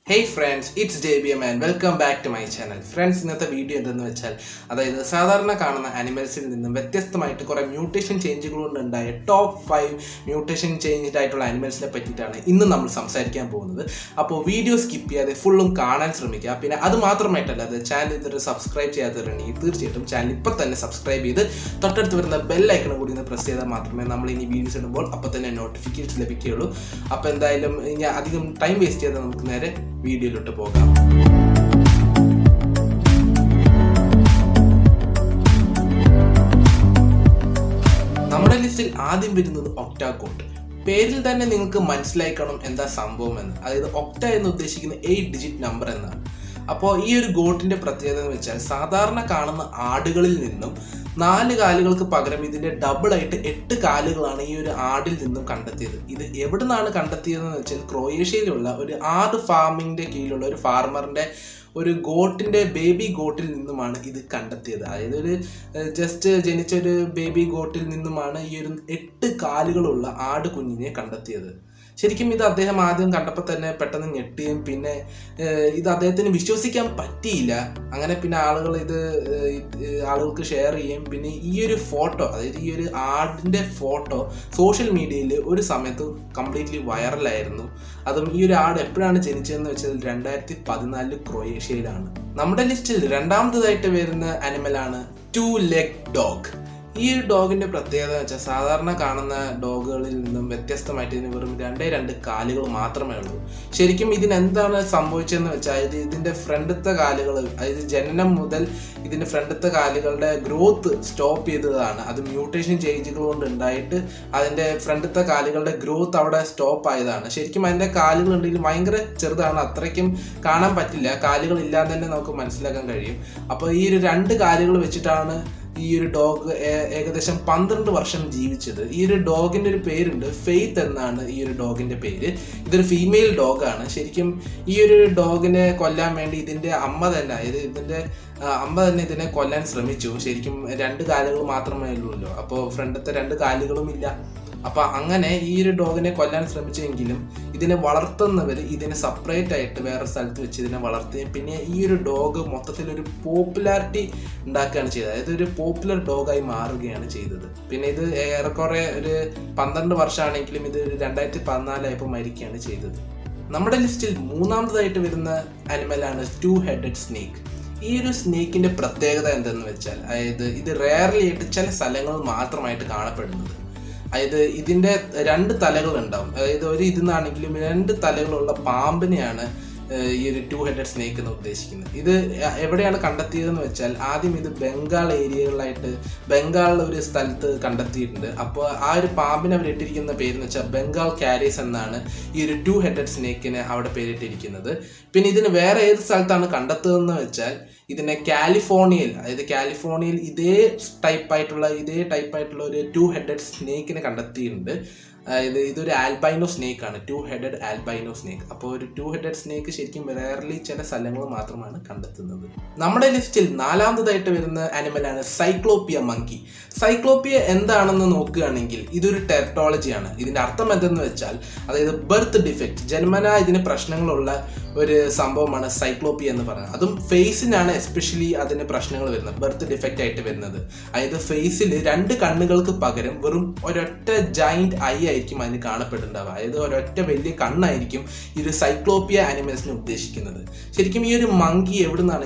Hey friends, it's JBM and welcome back to my channel. Friends, ഇന്നത്തെ video എന്തെന്ന് വെച്ചാൽ അതായത് സാധാരണ കാണുന്ന ആനിമൽസിൽ നിന്നും വ്യത്യസ്തമായിട്ട് കുറേ മ്യൂട്ടേഷൻ ചേഞ്ചുകൾ കൊണ്ടുണ്ടായ ടോപ്പ് 5 മ്യൂട്ടേഷൻ ചേഞ്ച്ഡ് ആയിട്ടുള്ള ആനിമൽസിനെ പറ്റിയിട്ടാണ് ഇന്ന് നമ്മൾ സംസാരിക്കാൻ പോകുന്നത്. അപ്പോൾ വീഡിയോ സ്കിപ്പ് ചെയ്യാതെ ഫുള്ളും കാണാൻ ശ്രമിക്കുക. പിന്നെ അത് മാത്രമായിട്ടല്ല, അത് ചാനൽ ഇതൊരു സബ്സ്ക്രൈബ് ചെയ്യാത്തവരുണ്ടെങ്കിൽ തീർച്ചയായിട്ടും ചാനൽ ഇപ്പോൾ തന്നെ സബ്സ്ക്രൈബ് ചെയ്ത് തൊട്ടടുത്ത് വരുന്ന ബെൽ ഐക്കൺ കൂടി ഒന്ന് പ്രസ് ചെയ്താൽ മാത്രമേ നമ്മൾ ഇനി വീഡിയോസ് ഇടുമ്പോൾ അപ്പോൾ തന്നെ നോട്ടിഫിക്കേഷൻ ലഭിക്കുകയുള്ളൂ. അപ്പോൾ എന്തായാലും ഇനി അധികം ടൈം വേസ്റ്റ് ചെയ്താൽ നമുക്ക് നേരെ വീഡിയോയിലോട്ട് പോകാം. നമ്മുടെ ലിസ്റ്റിൽ ആദ്യം വരുന്നത് ഒക്ടാഗോട്ട്. പേരിൽ തന്നെ നിങ്ങൾക്ക് മനസ്സിലാക്കണം എന്താ സംഭവം എന്ന്. അതായത് ഒക്ട എന്ന് ഉദ്ദേശിക്കുന്ന 8 ഡിജിറ്റ് നമ്പർ എന്നാണ്. അപ്പോൾ ഈ ഒരു ഗോട്ടിന്റെ പ്രത്യേകത എന്ന് വെച്ചാൽ സാധാരണ കാണുന്ന ആടുകളിൽ നിന്നും 4 കാലുകൾക്ക് പകരം ഇതിന്റെ ഡബിൾ ആയിട്ട് 8 കാലുകളാണ് ഈ ഒരു ആടിൽ നിന്നും കണ്ടെത്തിയത്. ഇത് എവിടെ നിന്നാണ് കണ്ടെത്തിയതെന്ന് വെച്ചാൽ ക്രൊയേഷ്യയിലുള്ള ഒരു ആട് ഫാമിങ്ങിന്റെ കീഴിലുള്ള ഒരു ഫാർമറിന്റെ ഒരു ഗോട്ടിന്റെ ബേബി ഗോട്ടിൽ നിന്നുമാണ് ഇത് കണ്ടെത്തിയത്. അതായത് ഒരു ജസ്റ്റ് ജനിച്ച ഒരു ബേബി ഗോട്ടിൽ നിന്നുമാണ് ഈ ഒരു 8 കാലുകളുള്ള ആട് കുഞ്ഞിനെ കണ്ടെത്തിയത്. ശരിക്കും ഇത് അദ്ദേഹം ആദ്യം കണ്ടപ്പോൾ തന്നെ പെട്ടെന്ന് ഞെട്ടിയും പിന്നെ ഇത് അദ്ദേഹത്തിന് വിശ്വസിക്കാൻ പറ്റിയില്ല. അങ്ങനെ പിന്നെ ആളുകൾക്ക് ഷെയർ ചെയ്യും. പിന്നെ ഈ ഒരു ഫോട്ടോ, അതായത് ഈ ഒരു ആടിൻ്റെ ഫോട്ടോ സോഷ്യൽ മീഡിയയിൽ ഒരു സമയത്ത് കംപ്ലീറ്റ്ലി വൈറലായിരുന്നു. അതും ഈ ഒരു ആട് എപ്പോഴാണ് ജനിച്ചതെന്ന് വെച്ചാൽ 2014 ക്രൊയേഷ്യയിലാണ്. നമ്മുടെ ലിസ്റ്റിൽ രണ്ടാമതായിട്ട് വരുന്ന അനിമലാണ് 2 leg dog. ഈ ഒരു ഡോഗിന്റെ പ്രത്യേകത എന്ന് വെച്ചാൽ സാധാരണ കാണുന്ന ഡോഗുകളിൽ നിന്നും വ്യത്യസ്തമായിട്ട് ഇതിന് വെറും 2 കാലുകൾ മാത്രമേ ഉള്ളൂ. ശരിക്കും ഇതിനെന്താണ് സംഭവിച്ചതെന്ന് വെച്ചാൽ ഇതിന്റെ ഫ്രണ്ടത്തെ കാലുകൾ, അതായത് ജനനം മുതൽ ഇതിന്റെ ഫ്രണ്ടത്തെ കാലുകളുടെ ഗ്രോത്ത് സ്റ്റോപ്പ് ചെയ്തതാണ്. അത് മ്യൂട്ടേഷൻ ചേഞ്ചുകൾ കൊണ്ട് ഉണ്ടായിട്ട് അതിന്റെ ഫ്രണ്ടത്തെ കാലുകളുടെ ഗ്രോത്ത് അവിടെ സ്റ്റോപ്പ് ആയതാണ്. ശരിക്കും അതിന്റെ കാലുകൾ ഉണ്ടെങ്കിൽ ഭയങ്കര ചെറുതാണ്, അത്രയ്ക്കും കാണാൻ പറ്റില്ല. കാലുകൾ ഇല്ലാതെ തന്നെ നമുക്ക് മനസ്സിലാക്കാൻ കഴിയും. അപ്പോൾ ഈ ഒരു 2 കാലുകൾ വെച്ചിട്ടാണ് ഈ ഒരു ഡോഗ് ഏകദേശം 12 വർഷം ജീവിച്ചത്. ഈ ഒരു ഡോഗിന്റെ ഒരു പേരുണ്ട്, ഫെയ്ത്ത് എന്നാണ് ഈ ഒരു ഡോഗിന്റെ പേര്. ഇതൊരു ഫീമെയിൽ ഡോഗാണ്. ശരിക്കും ഈ ഒരു ഡോഗിനെ കൊല്ലാൻ വേണ്ടി ഇതിന്റെ അമ്മ തന്നെ, അതായത് ഇതിന്റെ അമ്മ തന്നെ ഇതിനെ കൊല്ലാൻ ശ്രമിച്ചു. ശരിക്കും 2 കാലുകൾ മാത്രമേ ഉള്ളൂ, അപ്പോൾ ഫ്രണ്ടത്തെ 2 കാലുകളും ഇല്ല. അപ്പൊ അങ്ങനെ ഈ ഒരു ഡോഗിനെ കൊല്ലാൻ ശ്രമിച്ചെങ്കിലും ഇതിനെ വളർത്തുന്നവർ ഇതിനെ സെപ്പറേറ്റ് ആയിട്ട് വേറെ സ്ഥലത്ത് വെച്ച് ഇതിനെ വളർത്തുകയും പിന്നെ ഈ ഒരു ഡോഗ് മൊത്തത്തിൽ ഒരു പോപ്പുലാരിറ്റി ഉണ്ടാക്കുകയാണ് ചെയ്തത്. അതായത് ഒരു പോപ്പുലർ ഡോഗായി മാറുകയാണ് ചെയ്തത്. പിന്നെ ഇത് ഏറെക്കുറെ ഒരു 12 വർഷമാണെങ്കിലും ഇത് 2014 ആയപ്പോൾ മരിക്കുകയാണ് ചെയ്തത്. നമ്മുടെ ലിസ്റ്റിൽ മൂന്നാമതായിട്ട് വരുന്ന അനിമലാണ് 2 headed snake. ഈ ഒരു സ്നേക്കിന്റെ പ്രത്യേകത എന്തെന്ന് വെച്ചാൽ, അതായത് ഇത് റെയർലി ആയിട്ട് ചില സ്ഥലങ്ങളിൽ മാത്രമായിട്ട് കാണപ്പെടുന്നത്. അതായത് ഇതിന്റെ 2 തലകൾ ഉണ്ടാവും. അതായത് ഒരു ഇതിന്നാണെങ്കിലും 2 തലകളുള്ള പാമ്പിനെയാണ് ഈ ഒരു 2 headed snake എന്ന് ഉദ്ദേശിക്കുന്നത്. ഇത് എവിടെയാണ് കണ്ടെത്തിയതെന്ന് വെച്ചാൽ ആദ്യം ഇത് ബംഗാൾ ഏരിയകളിലായിട്ട് ബംഗാളിലെ ഒരു സ്ഥലത്ത് കണ്ടെത്തിയിട്ടുണ്ട്. അപ്പോൾ ആ ഒരു പാമ്പിനെ അവർ ഇട്ടിരിക്കുന്ന പേരെന്ന് വെച്ചാൽ ബംഗാൾ കാരീസ് എന്നാണ് ഈ ഒരു 2 headed snake അവിടെ പേരിട്ടിരിക്കുന്നത്. പിന്നെ ഇതിന് വേറെ ഏത് സ്ഥലത്താണ് കണ്ടെത്തുന്നതെന്ന് വെച്ചാൽ ഇതിനെ കാലിഫോർണിയയിൽ ഇതേ ടൈപ്പായിട്ടുള്ള ഒരു 2 headed snake കണ്ടെത്തിയിട്ടുണ്ട്. അതായത് ഇതൊരു ആൽബൈനോ സ്നേക്ക് ആണ്, 2 headed ആൽബൈനോ സ്നേക്ക്. അപ്പോൾ ഒരു 2 headed സ്നേക്ക് ശരിക്കും റെയർലി ചില സ്ഥലങ്ങൾ മാത്രമാണ് കണ്ടെത്തുന്നത്. നമ്മുടെ ലിസ്റ്റിൽ നാലാമതായിട്ട് വരുന്ന ആനിമലാണ് സൈക്ലോപ്പിയ മങ്കി. സൈക്ലോപ്പിയ എന്താണെന്ന് നോക്കുകയാണെങ്കിൽ ഇതൊരു ടെർട്ടോളജിയാണ്. ഇതിന്റെ അർത്ഥം എന്തെന്ന് വെച്ചാൽ, അതായത് ബർത്ത് ഡിഫക്റ്റ്, ജന്മനാ ഇതിന് പ്രശ്നങ്ങളുള്ള ഒരു സംഭവമാണ് സൈക്ലോപ്പിയ എന്ന് പറയുന്നത്. അതും ഫേസിനാണ് എസ്പെഷ്യലി അതിന് പ്രശ്നങ്ങൾ വരുന്നത്, ബർത്ത് ഡിഫക്റ്റ് ആയിട്ട് വരുന്നത്. അതായത് ഫേസിൽ 2 കണ്ണുകൾക്ക് പകരം വെറും ഒരൊറ്റ ജൈന്റ് ഐ ആയിരിക്കും അതിന് കാണപ്പെടുന്നുണ്ടാവുക. അതായത് ഒരൊറ്റ വലിയ കണ്ണായിരിക്കും ഈ ഒരു സൈക്ലോപ്പിയ ആനിമൽസിനെ ഉദ്ദേശിക്കുന്നത്. ശരിക്കും ഈ ഒരു മങ്കി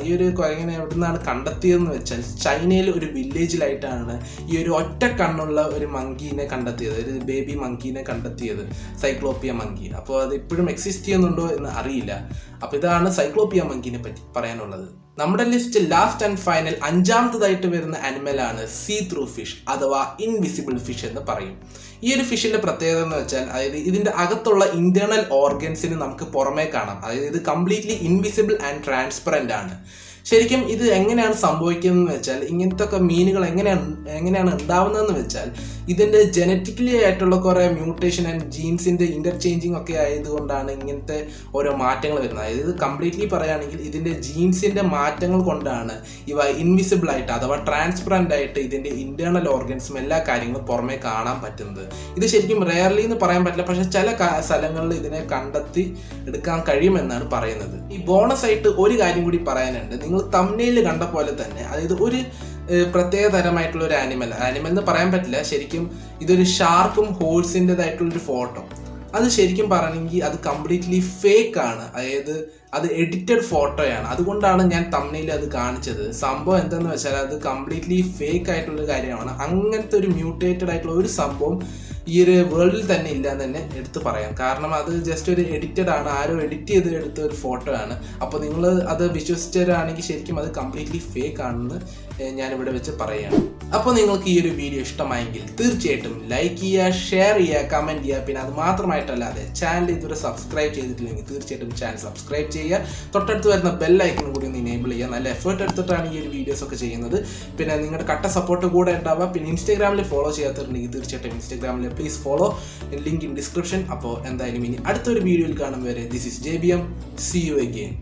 ഈ ഒരു കുരങ്ങനെ എവിടുന്നാണ് കണ്ടെത്തിയതെന്ന് വെച്ചാൽ ചൈനയിൽ ഒരു വില്ലേജിലായിട്ടാണ് ഈ ഒരു ഒറ്റ കണ്ണുള്ള ഒരു മങ്കീനെ കണ്ടെത്തിയത്, ഒരു ബേബി മങ്കീനെ കണ്ടെത്തിയത്, സൈക്ലോപ്പിയ മങ്കി. അപ്പോൾ അത് ഇപ്പോഴും എക്സിസ്റ്റ് ചെയ്യുന്നുണ്ടോ എന്ന് അറിയില്ല. അപ്പൊ ഇതാണ് സൈക്ലോപ്പിയ മങ്കീനെ പറ്റി പറയാനുള്ളത്. നമ്മുടെ ലിസ്റ്റിൽ ലാസ്റ്റ് ആൻഡ് ഫൈനൽ 5ാമതായിട്ട് വരുന്ന അനിമലാണ് സീ ത്രൂ ഫിഷ് അഥവാ ഇൻവിസിബിൾ ഫിഷ് എന്ന് പറയും. ഈ ഒരു ഫിഷിന്റെ പ്രത്യേകത എന്ന് വെച്ചാൽ, അതായത് ഇതിന്റെ അകത്തുള്ള ഇന്റേണൽ ഓർഗൻസിന് നമുക്ക് പുറമേ കാണാം. അതായത് ഇത് കംപ്ലീറ്റ്ലി ഇൻവിസിബിൾ ആൻഡ് ട്രാൻസ്പെറന്റ് ആണ്. ശരിക്കും ഇത് എങ്ങനെയാണ് സംഭവിക്കുന്നതെന്ന് വെച്ചാൽ, ഇങ്ങനത്തെ ഒക്കെ മീനുകൾ എങ്ങനെയാണ് ഉണ്ടാവുന്നതെന്ന് വെച്ചാൽ, ഇതിൻ്റെ ജനറ്റിക്കലി ആയിട്ടുള്ള കുറേ മ്യൂട്ടേഷൻ ആൻഡ് ജീൻസിൻ്റെ ഇൻ്റർചേഞ്ചിങ് ഒക്കെ ആയതുകൊണ്ടാണ് ഇങ്ങനത്തെ ഓരോ മാറ്റങ്ങൾ വരുന്നത്. അതായത് കംപ്ലീറ്റ്ലി പറയുകയാണെങ്കിൽ ഇതിൻ്റെ ജീൻസിൻ്റെ മാറ്റങ്ങൾ കൊണ്ടാണ് ഇവ ഇൻവിസിബിൾ ആയിട്ട് അഥവാ ട്രാൻസ്പെറൻ്റ് ആയിട്ട് ഇതിൻ്റെ ഇൻറ്റേർണൽ ഓർഗൻസും എല്ലാ കാര്യങ്ങളും പുറമേ കാണാൻ പറ്റുന്നത്. ഇത് ശരിക്കും റെയർലി എന്ന് പറയാൻ പറ്റില്ല, പക്ഷെ ചില സ്ഥലങ്ങളിൽ ഇതിനെ കണ്ടെത്തി എടുക്കാൻ കഴിയുമെന്നാണ് പറയുന്നത്. ഈ ബോണസ് ആയിട്ട് ഒരു കാര്യം കൂടി പറയാനുണ്ട്. നിങ്ങൾ തംബ്നെയിൽ കണ്ട പോലെ തന്നെ, അതായത് ഒരു പ്രത്യേക തരമായിട്ടുള്ള ഒരു ആനിമൽ എന്ന് പറയാൻ പറ്റില്ല, ശരിക്കും ഇതൊരു ഷാർക്കും ഹോഴ്സിൻ്റെതായിട്ടുള്ളൊരു ഫോട്ടോ. അത് ശരിക്കും പറയണമെങ്കിൽ അത് കംപ്ലീറ്റ്ലി ഫേക്ക് ആണ്. അതായത് അത് എഡിറ്റഡ് ഫോട്ടോയാണ്. അതുകൊണ്ടാണ് ഞാൻ തംബ്നെയിൽ അത് കാണിച്ചത്. സംഭവം എന്തെന്ന് വെച്ചാൽ അത് കംപ്ലീറ്റ്ലി ഫേക്ക് ആയിട്ടുള്ളൊരു കാര്യമാണ്. അങ്ങനത്തെ ഒരു മ്യൂട്ടേറ്റഡ് ആയിട്ടുള്ള ഒരു സംഭവം ഈ ഒരു വേൾഡിൽ തന്നെ ഇല്ല എന്ന് തന്നെ എടുത്ത് പറയാം. കാരണം അത് ജസ്റ്റ് ഒരു എഡിറ്റഡ് ആണ്, ആരോ എഡിറ്റ് ചെയ്ത് എടുത്ത ഒരു ഫോട്ടോ ആണ്. അപ്പോൾ നിങ്ങൾ അത് വിശ്വസിച്ചവരാണെങ്കിൽ ശരിക്കും അത് കംപ്ലീറ്റ്ലി ഫേക്ക് ആണെന്ന് ഞാനിവിടെ വെച്ച് പറയുകയാണ്. അപ്പോൾ നിങ്ങൾക്ക് ഈ ഒരു വീഡിയോ ഇഷ്ടമായെങ്കിൽ തീർച്ചയായിട്ടും ലൈക്ക് ചെയ്യുക, ഷെയർ ചെയ്യുക, കമൻറ്റ് ചെയ്യുക. പിന്നെ അത് മാത്രമായിട്ടല്ലാതെ ചാനൽ ഇതുവരെ സബ്സ്ക്രൈബ് ചെയ്തിട്ടില്ലെങ്കിൽ തീർച്ചയായിട്ടും ചാനൽ സബ്സ്ക്രൈബ് ചെയ്യുക. തൊട്ടടുത്ത് വരുന്ന ബെൽ ഐക്കണും കൂടി ഒന്ന് ഇനേബിൾ ചെയ്യുക. നല്ല എഫേർട്ട് എടുത്തിട്ടാണ് ഈ ഒരു വീഡിയോസ് ഒക്കെ ചെയ്യുന്നത്. പിന്നെ നിങ്ങളുടെ കട്ട സപ്പോർട്ട് കൂടെ ഉണ്ടാവുക. പിന്നെ ഇൻസ്റ്റാഗ്രാമിൽ ഫോളോ ചെയ്യാത്തവരുണ്ടെങ്കിൽ തീർച്ചയായിട്ടും ഇൻസ്റ്റാഗ്രാമിൽ please follow, link in description. അപ്പോൾ എന്തായാലും ഇനി അടുത്തൊരു വീഡിയോയിൽ കാണും വരെ, this is JBM. See you again.